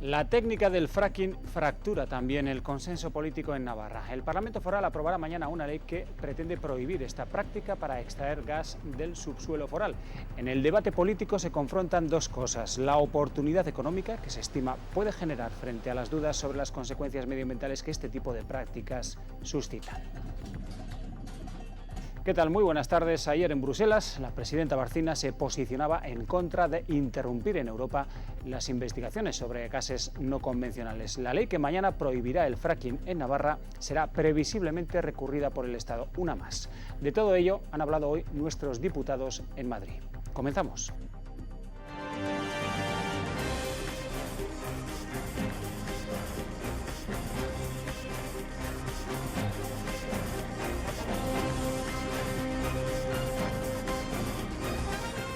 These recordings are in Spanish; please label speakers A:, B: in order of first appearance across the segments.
A: La técnica del fracking fractura también el consenso político en Navarra. El Parlamento Foral aprobará mañana una ley que pretende prohibir esta práctica para extraer gas del subsuelo foral. En el debate político se confrontan dos cosas: la oportunidad económica, que se estima puede generar frente a las dudas sobre las consecuencias medioambientales que este tipo de prácticas suscitan. ¿Qué tal? Muy buenas tardes. Ayer en Bruselas, la presidenta Barcina se posicionaba en contra de interrumpir en Europa las investigaciones sobre gases no convencionales. La ley que mañana prohibirá el fracking en Navarra será previsiblemente recurrida por el Estado, una más. De todo ello han hablado hoy nuestros diputados en Madrid. Comenzamos.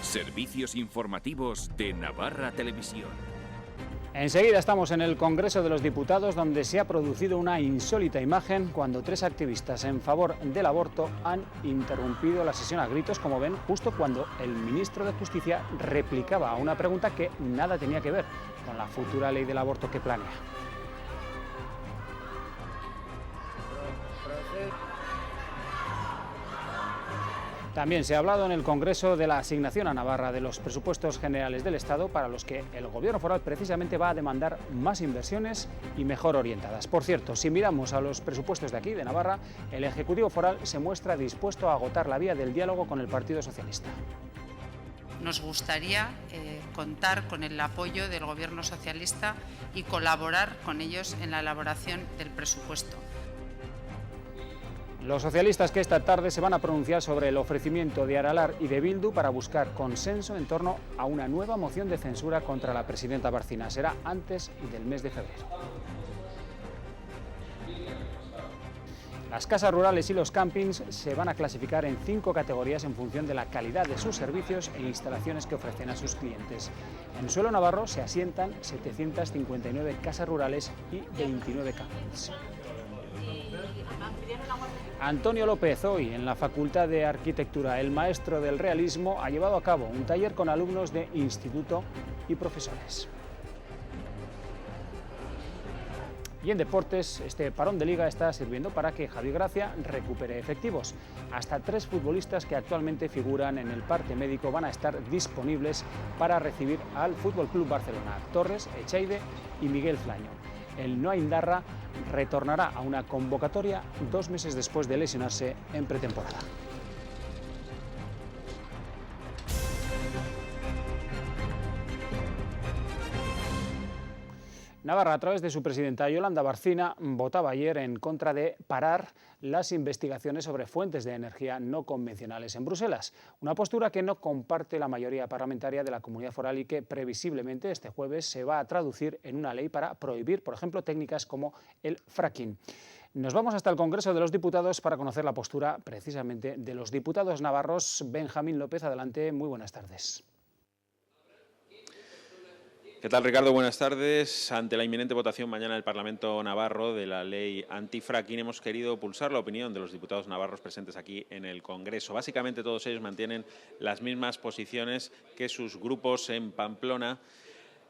B: Servicios informativos de Navarra Televisión.
A: Enseguida estamos en el Congreso de los Diputados, donde se ha producido una insólita imagen cuando tres activistas en favor del aborto han interrumpido la sesión a gritos, como ven, justo cuando el ministro de Justicia replicaba a una pregunta que nada tenía que ver con la futura ley del aborto que planea. También se ha hablado en el Congreso de la asignación a Navarra de los presupuestos generales del Estado, para los que el Gobierno foral precisamente va a demandar más inversiones y mejor orientadas. Por cierto, si miramos a los presupuestos de aquí, de Navarra, el Ejecutivo foral se muestra dispuesto a agotar la vía del diálogo con el Partido Socialista.
C: Nos gustaría contar con el apoyo del Gobierno socialista y colaborar con ellos en la elaboración del presupuesto.
A: Los socialistas que esta tarde se van a pronunciar sobre el ofrecimiento de Aralar y de Bildu para buscar consenso en torno a una nueva moción de censura contra la presidenta Barcina. Será antes del mes de febrero. Las casas rurales y los campings se van a clasificar en 5 categorías en función de la calidad de sus servicios e instalaciones que ofrecen a sus clientes. En suelo navarro se asientan 759 casas rurales y 29 campings. Antonio López, hoy en la Facultad de Arquitectura, el maestro del realismo, ha llevado a cabo un taller con alumnos de instituto y profesores. Y en deportes, este parón de liga está sirviendo para que Javi Gracia recupere efectivos. Hasta 3 futbolistas que actualmente figuran en el parte médico van a estar disponibles para recibir al Fútbol Club Barcelona: Torres, Echaide y Miguel Flaño. El Noaindarra retornará a una convocatoria 2 meses después de lesionarse en pretemporada. Navarra, a través de su presidenta Yolanda Barcina, votaba ayer en contra de parar las investigaciones sobre fuentes de energía no convencionales en Bruselas, una postura que no comparte la mayoría parlamentaria de la Comunidad Foral y que previsiblemente este jueves se va a traducir en una ley para prohibir, por ejemplo, técnicas como el fracking. Nos vamos hasta el Congreso de los Diputados para conocer la postura precisamente de los diputados navarros. Benjamín López, adelante, muy buenas tardes.
D: ¿Qué tal, Ricardo? Buenas tardes. Ante la inminente votación mañana del Parlamento navarro de la ley antifracking, hemos querido pulsar la opinión de los diputados navarros presentes aquí en el Congreso. Básicamente todos ellos mantienen las mismas posiciones que sus grupos en Pamplona.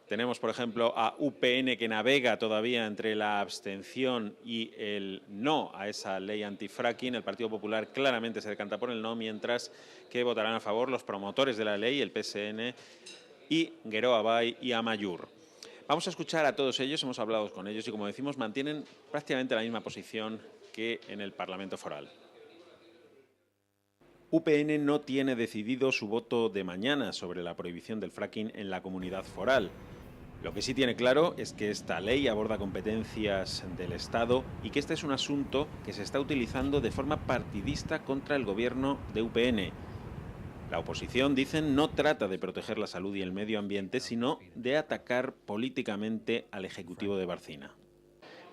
D: Tenemos, por ejemplo, a UPN, que navega todavía entre la abstención y el no a esa ley antifracking. El Partido Popular claramente se decanta por el no, mientras que votarán a favor los promotores de la ley, el PSN, y Geroa Bai y Amaiur. Vamos a escuchar a todos ellos, hemos hablado con ellos y, como decimos, mantienen prácticamente la misma posición que en el Parlamento Foral. UPN no tiene decidido su voto de mañana sobre la prohibición del fracking en la Comunidad Foral. Lo que sí tiene claro es que esta ley aborda competencias del Estado y que este es un asunto que se está utilizando de forma partidista contra el gobierno de UPN. La oposición, dicen, no trata de proteger la salud y el medio ambiente, sino de atacar políticamente al Ejecutivo de Barcina.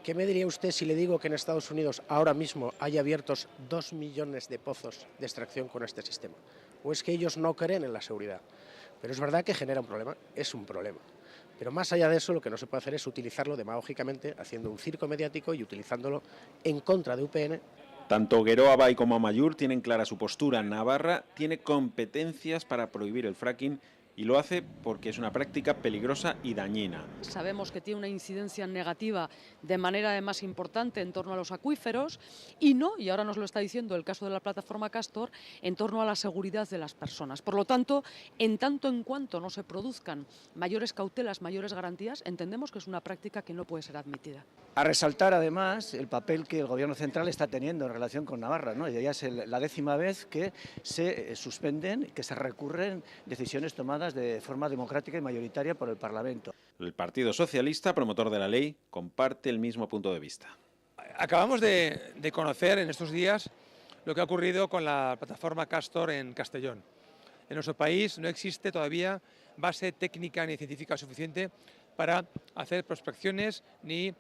E: ¿Qué me diría usted si le digo que en Estados Unidos ahora mismo hay abiertos 2 millones de pozos de extracción con este sistema? ¿O es que ellos no creen en la seguridad? Pero es verdad que genera un problema, es un problema. Pero más allá de eso, lo que no se puede hacer es utilizarlo demagógicamente, haciendo un circo mediático y utilizándolo en contra de UPN.
D: Tanto Geroa Bai como Amaiur tienen clara su postura. Navarra tiene competencias para prohibir el fracking y lo hace porque es una práctica peligrosa y dañina.
F: Sabemos que tiene una incidencia negativa de manera además importante en torno a los acuíferos y ahora nos lo está diciendo el caso de la plataforma Castor, en torno a la seguridad de las personas. Por lo tanto en cuanto no se produzcan mayores cautelas, mayores garantías, entendemos que es una práctica que no puede ser admitida.
G: A resaltar además el papel que el Gobierno central está teniendo en relación con Navarra, ¿no? Ya es la 10ª vez que se suspenden, que se recurren decisiones tomadas de forma democrática y mayoritaria por el Parlamento.
D: El Partido Socialista, promotor de la ley, comparte el mismo punto de vista.
H: Acabamos de conocer en estos días lo que ha ocurrido con la plataforma Castor en Castellón. En nuestro país no existe todavía base técnica ni científica suficiente para hacer prospecciones ni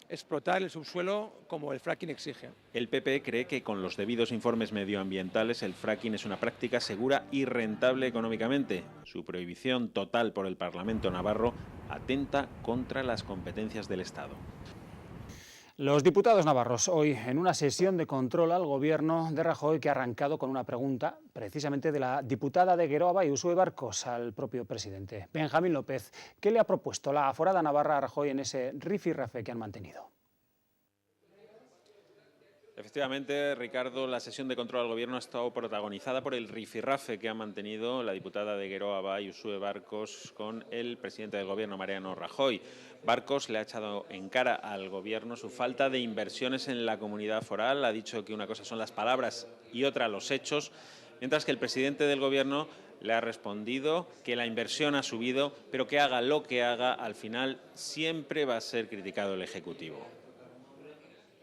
H: explotar el subsuelo como el fracking exige.
D: El PP cree que con los debidos informes medioambientales el fracking es una práctica segura y rentable económicamente. Su prohibición total por el Parlamento navarro atenta contra las competencias del Estado.
A: Los diputados navarros hoy en una sesión de control al gobierno de Rajoy que ha arrancado con una pregunta precisamente de la diputada de Geroa y Uxue Barkos al propio presidente. Benjamín López, ¿qué le ha propuesto la aforada navarra a Rajoy en ese rifirrafe que han mantenido?
D: Efectivamente, Ricardo, la sesión de control al gobierno ha estado protagonizada por el rifirrafe que ha mantenido la diputada de Geroa y Uxue Barkos con el presidente del gobierno, Mariano Rajoy. Barkos le ha echado en cara al gobierno su falta de inversiones en la comunidad foral, ha dicho que una cosa son las palabras y otra los hechos, mientras que el presidente del gobierno le ha respondido que la inversión ha subido, pero que haga lo que haga, al final siempre va a ser criticado el Ejecutivo.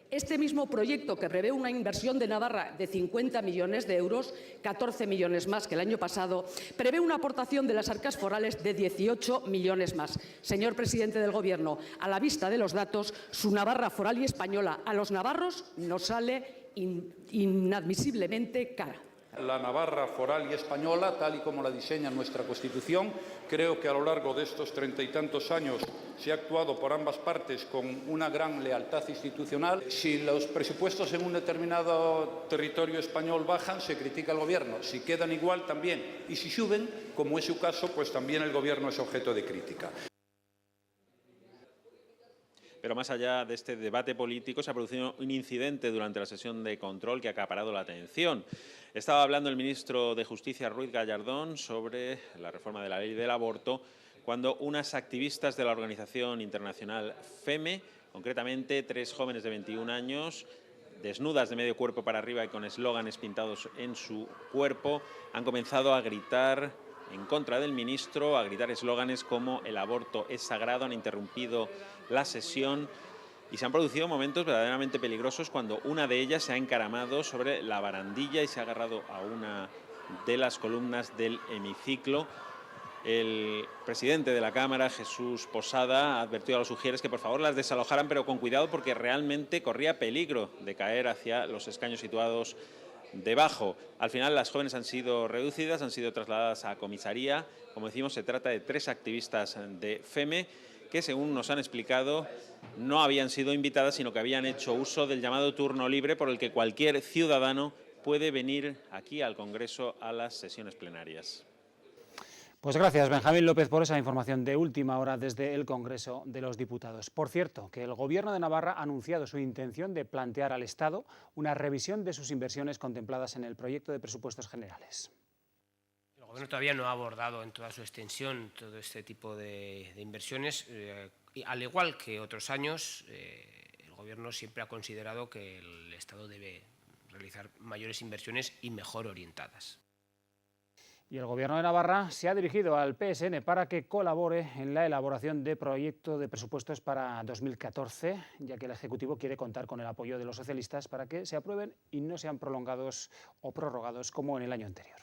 I: Este mismo proyecto, que prevé una inversión de Navarra de 50 millones de euros, 14 millones más que el año pasado, prevé una aportación de las arcas forales de 18 millones más. Señor presidente del Gobierno, a la vista de los datos, su Navarra foral y española a los navarros nos sale inadmisiblemente cara.
J: La Navarra foral y española, tal y como la diseña nuestra Constitución, creo que a lo largo de estos 30 y tantos años se ha actuado por ambas partes con una gran lealtad institucional. Si los presupuestos en un determinado territorio español bajan, se critica al Gobierno. Si quedan igual, también. Y si suben, como es su caso, pues también el Gobierno es objeto de crítica.
D: Pero más allá de este debate político, se ha producido un incidente durante la sesión de control que ha acaparado la atención. Estaba hablando el ministro de Justicia, Ruiz Gallardón, sobre la reforma de la ley del aborto, cuando unas activistas de la organización internacional FEME, concretamente 3 jóvenes de 21 años, desnudas de medio cuerpo para arriba y con eslóganes pintados en su cuerpo, han comenzado a gritar en contra del ministro, a gritar eslóganes como el aborto es sagrado, han interrumpido la sesión y se han producido momentos verdaderamente peligrosos cuando una de ellas se ha encaramado sobre la barandilla y se ha agarrado a una de las columnas del hemiciclo. El presidente de la Cámara, Jesús Posada, ha advertido a los ujieres que por favor las desalojaran, pero con cuidado porque realmente corría peligro de caer hacia los escaños situados debajo. Al final las jóvenes han sido reducidas, han sido trasladadas a comisaría. Como decimos, se trata de 3 activistas de FEME que, según nos han explicado, no habían sido invitadas, sino que habían hecho uso del llamado turno libre por el que cualquier ciudadano puede venir aquí al Congreso a las sesiones plenarias.
A: Pues gracias, Benjamín López, por esa información de última hora desde el Congreso de los Diputados. Por cierto, que el Gobierno de Navarra ha anunciado su intención de plantear al Estado una revisión de sus inversiones contempladas en el proyecto de presupuestos generales.
K: El Gobierno todavía no ha abordado en toda su extensión todo este tipo de inversiones. Al igual que otros años, el Gobierno siempre ha considerado que el Estado debe realizar mayores inversiones y mejor orientadas.
A: Y el Gobierno de Navarra se ha dirigido al PSN para que colabore en la elaboración de proyecto de presupuestos para 2014, ya que el Ejecutivo quiere contar con el apoyo de los socialistas para que se aprueben y no sean prolongados o prorrogados como en el año anterior.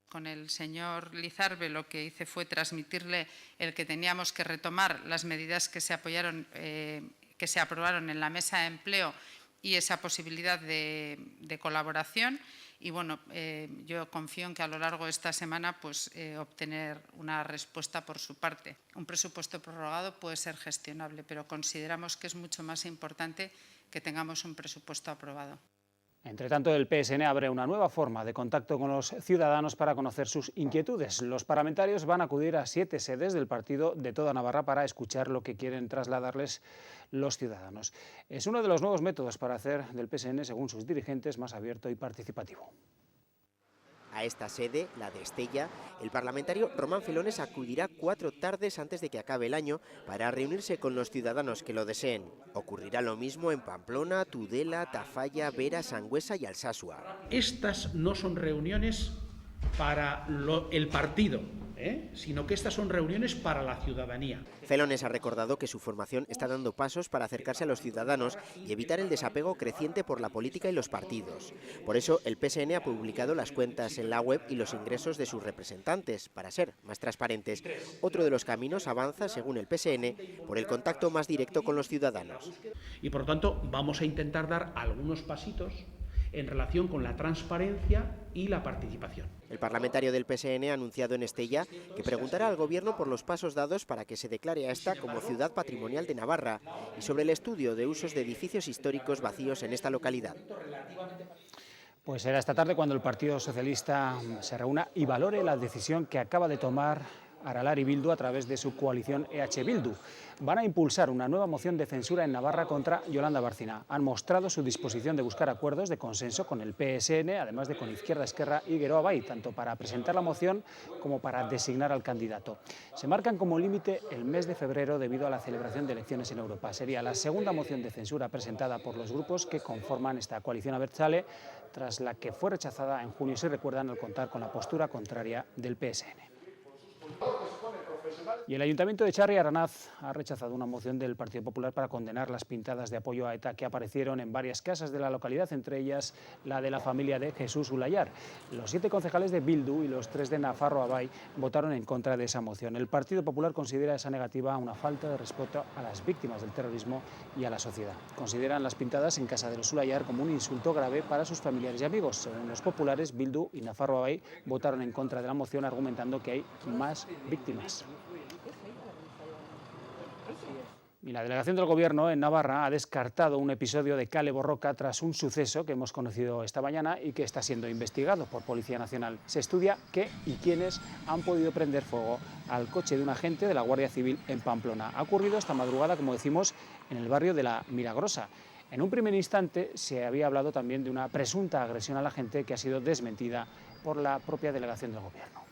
C: Con el señor Lizarbe lo que hice fue transmitirle el que teníamos que retomar las medidas que se aprobaron en la mesa de empleo y esa posibilidad de colaboración. Y bueno, yo confío en que a lo largo de esta semana obtener una respuesta por su parte. Un presupuesto prorrogado puede ser gestionable, pero consideramos que es mucho más importante que tengamos un presupuesto aprobado.
A: Entre tanto, el PSN abre una nueva forma de contacto con los ciudadanos para conocer sus inquietudes. Los parlamentarios van a acudir a 7 sedes del partido de toda Navarra para escuchar lo que quieren trasladarles los ciudadanos. Es uno de los nuevos métodos para hacer del PSN, según sus dirigentes, más abierto y participativo.
L: A esta sede, la de Estella, el parlamentario Román Felones acudirá 4 tardes antes de que acabe el año para reunirse con los ciudadanos que lo deseen. Ocurrirá lo mismo en Pamplona, Tudela, Tafalla, Vera, Sangüesa y Alsasua.
M: Estas no son reuniones para el partido, sino que estas son reuniones para la ciudadanía.
L: Felones ha recordado que su formación está dando pasos para acercarse a los ciudadanos y evitar el desapego creciente por la política y los partidos. Por eso, el PSN ha publicado las cuentas en la web y los ingresos de sus representantes, para ser más transparentes. Otro de los caminos avanza, según el PSN, por el contacto más directo con los ciudadanos.
M: Y por lo tanto, vamos a intentar dar algunos pasitos en relación con la transparencia y la participación.
L: El parlamentario del PSN ha anunciado en Estella que preguntará al Gobierno por los pasos dados para que se declare a esta como ciudad patrimonial de Navarra y sobre el estudio de usos de edificios históricos vacíos en esta localidad.
A: Pues será esta tarde cuando el Partido Socialista se reúna y valore la decisión que acaba de tomar Aralar y Bildu a través de su coalición EH Bildu. Van a impulsar una nueva moción de censura en Navarra contra Yolanda Bárcena. Han mostrado su disposición de buscar acuerdos de consenso con el PSN, además de con Izquierda Esquerra y Geroa Bai, tanto para presentar la moción como para designar al candidato. Se marcan como límite el mes de febrero debido a la celebración de elecciones en Europa. Sería la segunda moción de censura presentada por los grupos que conforman esta coalición abertzale, tras la que fue rechazada en junio, si recuerdan, al contar con la postura contraria del PSN. Y el Ayuntamiento de Txarri Aranaz ha rechazado una moción del Partido Popular para condenar las pintadas de apoyo a ETA que aparecieron en varias casas de la localidad, entre ellas la de la familia de Jesús Ulayar. Los 7 concejales de Bildu y los 3 de Nafarroa Bai votaron en contra de esa moción. El Partido Popular considera esa negativa una falta de respeto a las víctimas del terrorismo y a la sociedad. Consideran las pintadas en casa de los Ulayar como un insulto grave para sus familiares y amigos. Según los populares, Bildu y Nafarroa Bai votaron en contra de la moción, argumentando que hay más víctimas. Y la delegación del Gobierno en Navarra ha descartado un episodio de Kale Borroka tras un suceso que hemos conocido esta mañana y que está siendo investigado por Policía Nacional. Se estudia qué y quiénes han podido prender fuego al coche de un agente de la Guardia Civil en Pamplona. Ha ocurrido esta madrugada, como decimos, en el barrio de la Milagrosa. En un primer instante se había hablado también de una presunta agresión al agente que ha sido desmentida por la propia delegación del Gobierno.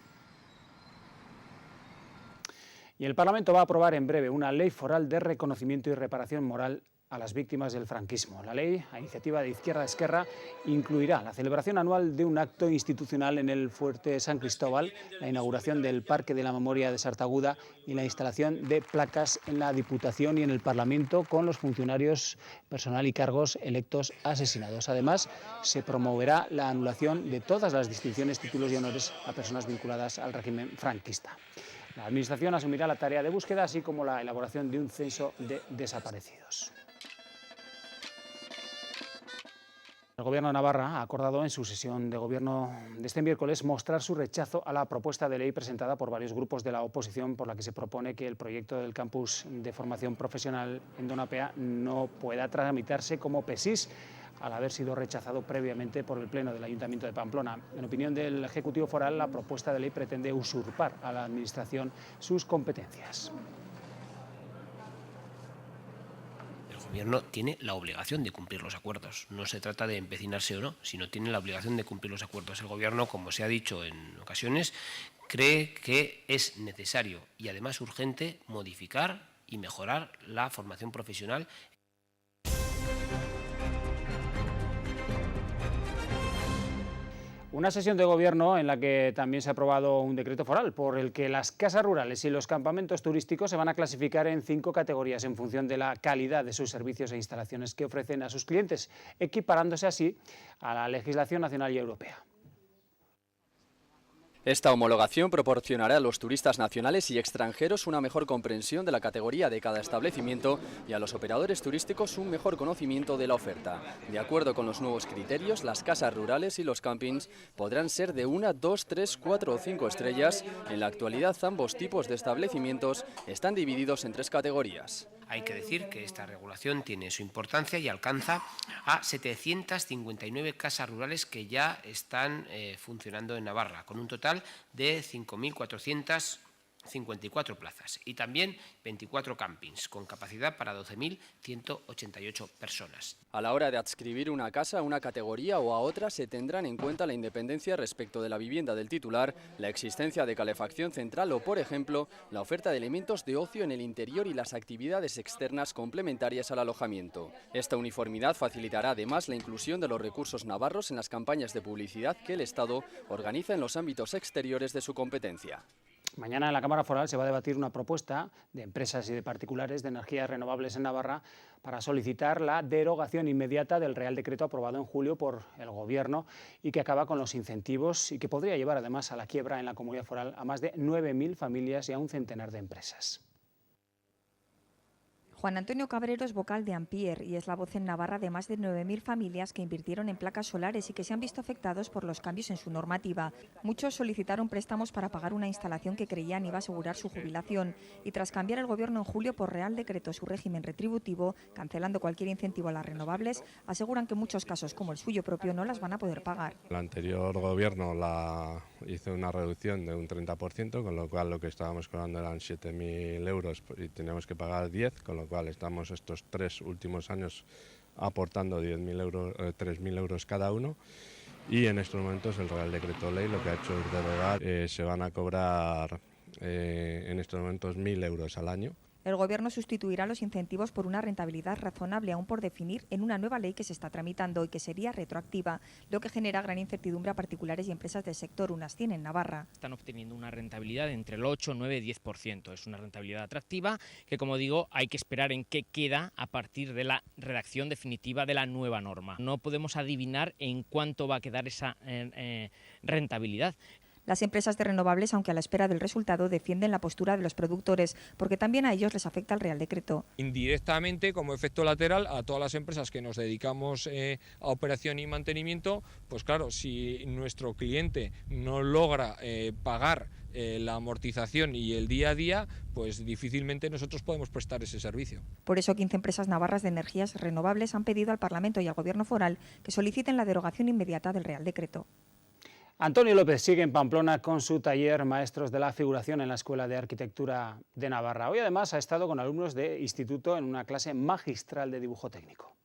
A: Y el Parlamento va a aprobar en breve una ley foral de reconocimiento y reparación moral a las víctimas del franquismo. La ley, a iniciativa de Izquierda Esquerra, incluirá la celebración anual de un acto institucional en el Fuerte San Cristóbal, la inauguración del Parque de la Memoria de Sartaguda y la instalación de placas en la Diputación y en el Parlamento con los funcionarios, personal y cargos electos asesinados. Además, se promoverá la anulación de todas las distinciones, títulos y honores a personas vinculadas al régimen franquista. La Administración asumirá la tarea de búsqueda, así como la elaboración de un censo de desaparecidos. El Gobierno de Navarra ha acordado en su sesión de Gobierno de este miércoles mostrar su rechazo a la propuesta de ley presentada por varios grupos de la oposición, por la que se propone que el proyecto del campus de formación profesional en Donapea no pueda tramitarse como PESIS, al haber sido rechazado previamente por el Pleno del Ayuntamiento de Pamplona. En opinión del Ejecutivo Foral, la propuesta de ley pretende usurpar a la Administración sus competencias.
K: El Gobierno tiene la obligación de cumplir los acuerdos. No se trata de empecinarse o no, sino tiene la obligación de cumplir los acuerdos. El Gobierno, como se ha dicho en ocasiones, cree que es necesario y además urgente modificar y mejorar la formación profesional.
A: Una sesión de Gobierno en la que también se ha aprobado un decreto foral por el que las casas rurales y los campamentos turísticos se van a clasificar en 5 categorías en función de la calidad de sus servicios e instalaciones que ofrecen a sus clientes, equiparándose así a la legislación nacional y europea.
N: Esta homologación proporcionará a los turistas nacionales y extranjeros una mejor comprensión de la categoría de cada establecimiento y a los operadores turísticos un mejor conocimiento de la oferta. De acuerdo con los nuevos criterios, las casas rurales y los campings podrán ser de 1, 2, 3, 4 o 5 estrellas. En la actualidad, ambos tipos de establecimientos están divididos en 3 categorías.
K: Hay que decir que esta regulación tiene su importancia y alcanza a 759 casas rurales que ya están funcionando en Navarra, con un total de 5.454 plazas y también 24 campings, con capacidad para 12.188 personas.
N: A la hora de adscribir una casa a una categoría o a otra se tendrán en cuenta la independencia respecto de la vivienda del titular, la existencia de calefacción central o, por ejemplo, la oferta de elementos de ocio en el interior y las actividades externas complementarias al alojamiento. Esta uniformidad facilitará además la inclusión de los recursos navarros en las campañas de publicidad que el Estado organiza en los ámbitos exteriores de su competencia.
A: Mañana en la Cámara Foral se va a debatir una propuesta de empresas y de particulares de energías renovables en Navarra para solicitar la derogación inmediata del Real Decreto aprobado en julio por el Gobierno y que acaba con los incentivos y que podría llevar además a la quiebra en la Comunidad Foral a más de 9.000 familias y a un centenar de empresas.
O: Juan Antonio Cabrero es vocal de Ampier y es la voz en Navarra de más de 9.000 familias que invirtieron en placas solares y que se han visto afectados por los cambios en su normativa. Muchos solicitaron préstamos para pagar una instalación que creían iba a asegurar su jubilación y tras cambiar el Gobierno en julio por Real Decreto su régimen retributivo, cancelando cualquier incentivo a las renovables, aseguran que en muchos casos, como el suyo propio, no las van a poder pagar.
P: El anterior Gobierno hizo una reducción de un 30%, con lo cual lo que estábamos cobrando eran 7.000 euros y teníamos que pagar 10, con lo cual estamos estos 3 últimos años aportando 3.000 euros cada uno y en estos momentos el Real Decreto Ley lo que ha hecho es derogar, se van a cobrar en estos momentos 1.000 euros al año.
O: El Gobierno sustituirá los incentivos por una rentabilidad razonable aún por definir en una nueva ley que se está tramitando y que sería retroactiva, lo que genera gran incertidumbre a particulares y empresas del sector, unas 100 en Navarra.
Q: Están obteniendo una rentabilidad de entre el 8, 9 y 10%. Es una rentabilidad atractiva que, como digo, hay que esperar en qué queda a partir de la redacción definitiva de la nueva norma. No podemos adivinar en cuánto va a quedar esa rentabilidad.
O: Las empresas de renovables, aunque a la espera del resultado, defienden la postura de los productores, porque también a ellos les afecta el Real Decreto.
R: Indirectamente, como efecto lateral, a todas las empresas que nos dedicamos a operación y mantenimiento, pues claro, si nuestro cliente no logra pagar la amortización y el día a día, pues difícilmente nosotros podemos prestar ese servicio.
O: Por eso 15 empresas navarras de energías renovables han pedido al Parlamento y al Gobierno foral que soliciten la derogación inmediata del Real Decreto.
A: Antonio López sigue en Pamplona con su taller Maestros de la Figuración en la Escuela de Arquitectura de Navarra. Hoy además ha estado con alumnos de instituto en una clase magistral de dibujo técnico.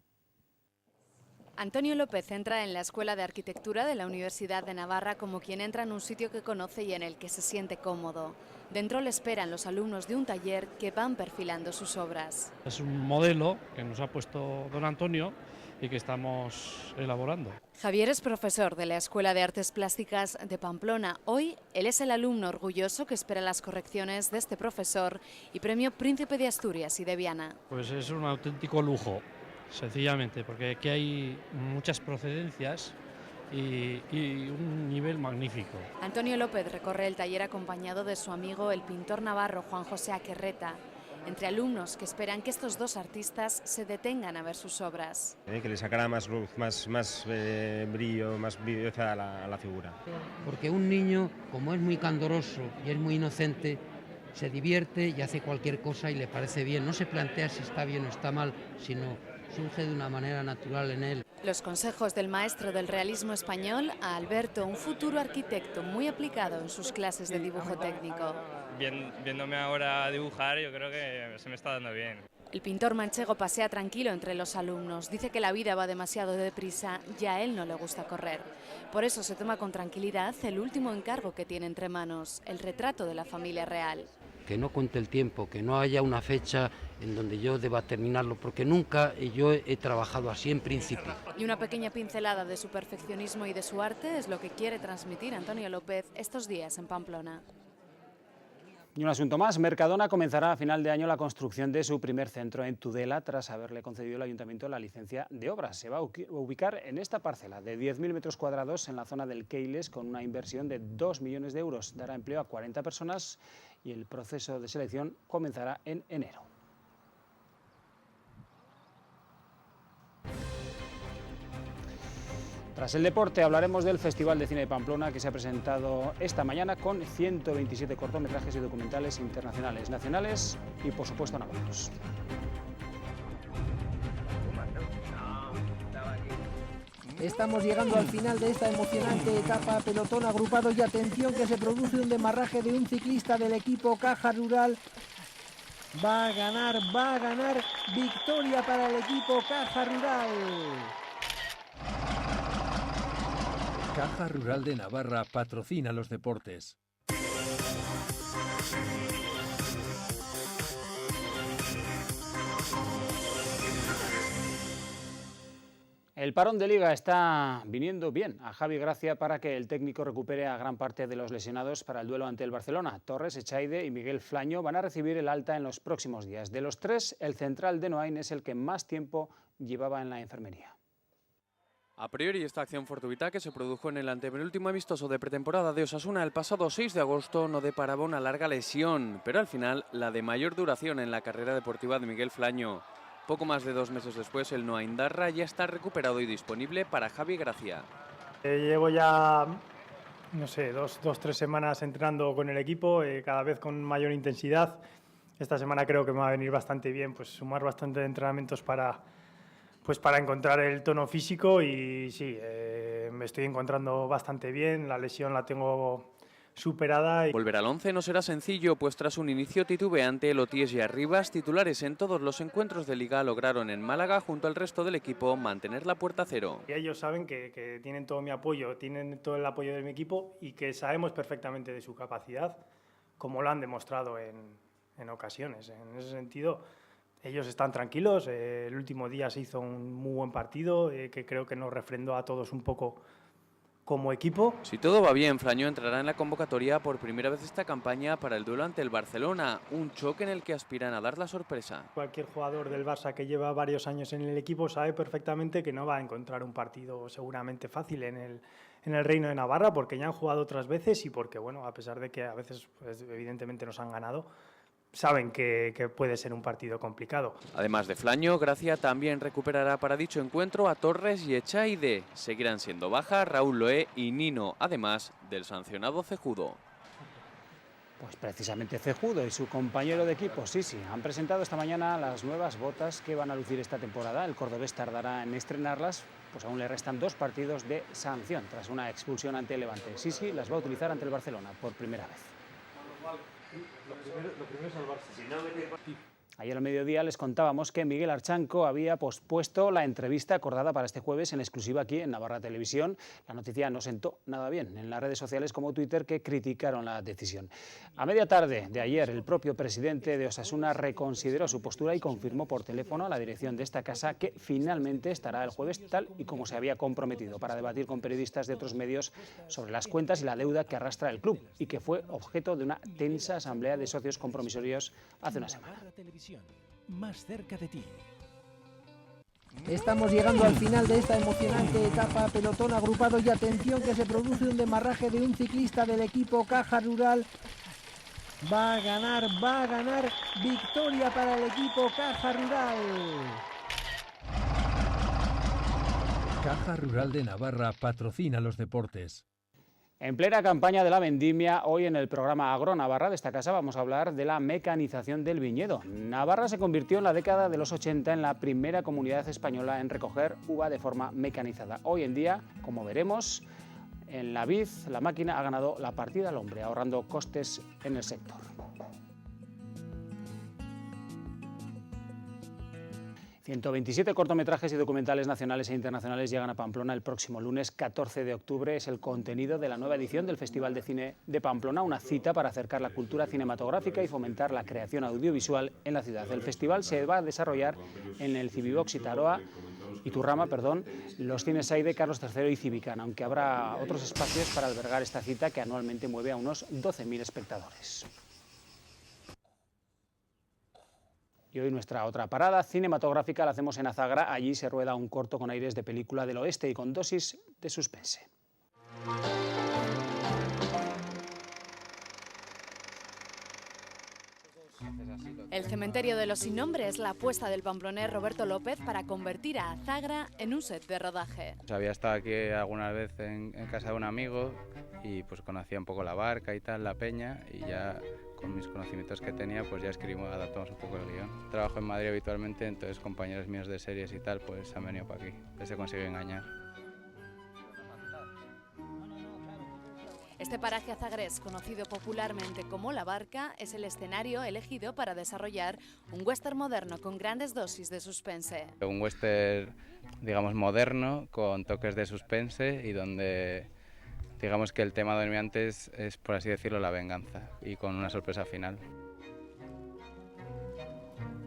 S: Antonio López entra en la Escuela de Arquitectura de la Universidad de Navarra como quien entra en un sitio que conoce y en el que se siente cómodo. Dentro le esperan los alumnos de un taller que van perfilando sus obras.
T: Es un modelo que nos ha puesto don Antonio y que estamos elaborando.
S: Javier es profesor de la Escuela de Artes Plásticas de Pamplona. Hoy él es el alumno orgulloso que espera las correcciones de este profesor y premio Príncipe de Asturias y de Viana.
T: Pues es un auténtico lujo, sencillamente, porque aquí hay muchas procedencias y un nivel magnífico.
S: Antonio López recorre el taller acompañado de su amigo el pintor navarro Juan José Aquerreta, entre alumnos que esperan que estos dos artistas se detengan a ver sus obras.
U: Que le sacará más luz, más brillo, más viveza a la figura.
V: Porque un niño, como es muy candoroso y es muy inocente, se divierte y hace cualquier cosa y le parece bien. No se plantea si está bien o está mal, sino surge de una manera natural en él.
S: Los consejos del maestro del realismo español a Alberto, un futuro arquitecto muy aplicado en sus clases de dibujo técnico.
W: Viéndome ahora dibujar, yo creo que se me está dando bien.
S: El pintor manchego pasea tranquilo entre los alumnos. Dice que la vida va demasiado deprisa y a él no le gusta correr. Por eso se toma con tranquilidad el último encargo que tiene entre manos, el retrato de la familia real.
V: Que no cuente el tiempo, que no haya una fecha en donde yo deba terminarlo, porque nunca yo he trabajado así en principio.
S: Y una pequeña pincelada de su perfeccionismo y de su arte es lo que quiere transmitir Antonio López estos días en Pamplona.
A: Y un asunto más, Mercadona comenzará a final de año la construcción de su primer centro en Tudela tras haberle concedido el Ayuntamiento la licencia de obras. Se va a ubicar en esta parcela de 10.000 metros cuadrados en la zona del Keiles con una inversión de 2 millones de euros. Dará empleo a 40 personas y el proceso de selección comenzará en enero. Tras el deporte hablaremos del Festival de Cine de Pamplona que se ha presentado esta mañana con 127 cortometrajes y documentales internacionales, nacionales y por supuesto navarros.
B: Estamos llegando al final de esta emocionante etapa, pelotón agrupado y atención que se produce un demarraje de un ciclista del equipo Caja Rural. Va a ganar, victoria para el equipo Caja Rural.
E: Caja Rural de Navarra patrocina los deportes.
A: El parón de Liga está viniendo bien a Javi Gracia para que el técnico recupere a gran parte de los lesionados para el duelo ante el Barcelona. Torres, Echaide y Miguel Flaño van a recibir el alta en los próximos días. De los tres, el central de Noain es el que más tiempo llevaba en la enfermería.
N: A priori, esta acción fortuita que se produjo en el antepenúltimo amistoso de pretemporada de Osasuna el pasado 6 de agosto no deparaba una larga lesión, pero al final la de mayor duración en la carrera deportiva de Miguel Flaño. Poco más de 2 meses después, el Noaindarra ya está recuperado y disponible para Javi Gracia.
F: Llevo ya, no sé, 2-3 semanas entrenando con el equipo, cada vez con mayor intensidad. Esta semana creo que me va a venir bastante bien, pues sumar bastante de entrenamientos para encontrar el tono físico y sí, me estoy encontrando bastante bien, la lesión la tengo superada.
N: Volver al 11 no será sencillo, pues tras un inicio titubeante, Loties y Arribas, titulares en todos los encuentros de Liga, lograron en Málaga, junto al resto del equipo, mantener la puerta a cero.
F: Y ellos saben que tienen todo mi apoyo, tienen todo el apoyo de mi equipo y que sabemos perfectamente de su capacidad, como lo han demostrado en ocasiones. En ese sentido, ellos están tranquilos. El último día se hizo un muy buen partido, que creo que nos refrendó a todos un poco como equipo.
N: Si todo va bien, Flaño entrará en la convocatoria por primera vez esta campaña para el duelo ante el Barcelona, un choque en el que aspiran a dar la sorpresa.
F: Cualquier jugador del Barça que lleva varios años en el equipo sabe perfectamente que no va a encontrar un partido seguramente fácil en el Reino de Navarra, porque ya han jugado otras veces y porque, bueno, a pesar de que a veces pues, evidentemente nos han ganado, saben que puede ser un partido complicado.
N: Además de Flaño, Gracia también recuperará para dicho encuentro a Torres y Echaide. Seguirán siendo baja Raúl Loé y Nino, además del sancionado Cejudo.
A: Pues precisamente Cejudo y su compañero de equipo, Sisi, han presentado esta mañana las nuevas botas que van a lucir esta temporada. El cordobés tardará en estrenarlas, pues aún le restan 2 partidos de sanción tras una expulsión ante el Levante. Sisi las va a utilizar ante el Barcelona por primera vez.
X: Lo primero es salvarse.
A: Ayer al mediodía les contábamos que Miguel Archanco había pospuesto la entrevista acordada para este jueves en exclusiva aquí en Navarra Televisión. La noticia no sentó nada bien en las redes sociales como Twitter, que criticaron la decisión. A media tarde de ayer, el propio presidente de Osasuna reconsideró su postura y confirmó por teléfono a la dirección de esta casa que finalmente estará el jueves tal y como se había comprometido, para debatir con periodistas de otros medios sobre las cuentas y la deuda que arrastra el club y que fue objeto de una tensa asamblea de socios compromisorios hace una semana.
E: Más cerca de ti.
B: Estamos llegando al final de esta emocionante etapa, pelotón agrupado y atención que se produce un demarraje de un ciclista del equipo Caja Rural. Va a ganar, victoria para el equipo Caja Rural.
E: Caja Rural de Navarra patrocina los deportes.
A: En plena campaña de la vendimia, hoy en el programa Agro Navarra de esta casa vamos a hablar de la mecanización del viñedo. Navarra se convirtió en la década de los 80 en la primera comunidad española en recoger uva de forma mecanizada. Hoy en día, como veremos, en la vid la máquina ha ganado la partida al hombre, ahorrando costes en el sector. ...127 cortometrajes y documentales nacionales e internacionales llegan a Pamplona el próximo lunes 14 de octubre. Es el contenido de la nueva edición del Festival de Cine de Pamplona, una cita para acercar la cultura cinematográfica y fomentar la creación audiovisual en la ciudad. El festival se va a desarrollar en el Civibox Iturrama, los cines Aide, Carlos III y Civicana, aunque habrá otros espacios para albergar esta cita que anualmente mueve a unos 12.000 espectadores. Y hoy nuestra otra parada cinematográfica la hacemos en Azagra. Allí se rueda un corto con aires de película del oeste y con dosis de suspense.
S: El cementerio de los sin nombre es la apuesta del pamplonés Roberto López para convertir a Azagra en un set de rodaje.
Y: Había estado aquí alguna vez en casa de un amigo y pues conocía un poco la barca y tal, la peña, y ya con mis conocimientos que tenía pues ya adaptamos un poco el guión. Trabajo en Madrid habitualmente, entonces compañeros míos de series y tal pues han venido para aquí, les he conseguido engañar.
S: Este paraje azagrés, conocido popularmente como La Barca, es el escenario elegido para desarrollar un western moderno con grandes dosis de suspense.
Y: Un western, digamos, moderno, con toques de suspense y donde, digamos que el tema dominante es, por así decirlo, la venganza y con una sorpresa final.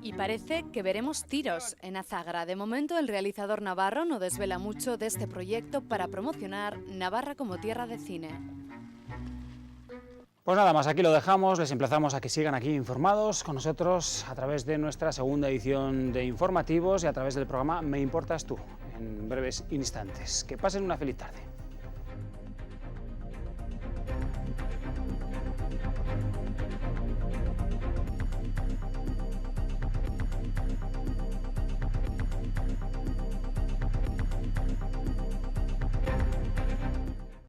S: Y parece que veremos tiros en Azagra. De momento, el realizador navarro no desvela mucho de este proyecto para promocionar Navarra como tierra de cine.
A: Pues nada más, aquí lo dejamos. Les emplazamos a que sigan aquí informados con nosotros a través de nuestra segunda edición de Informativos y a través del programa Me Importas Tú, en breves instantes. Que pasen una feliz tarde.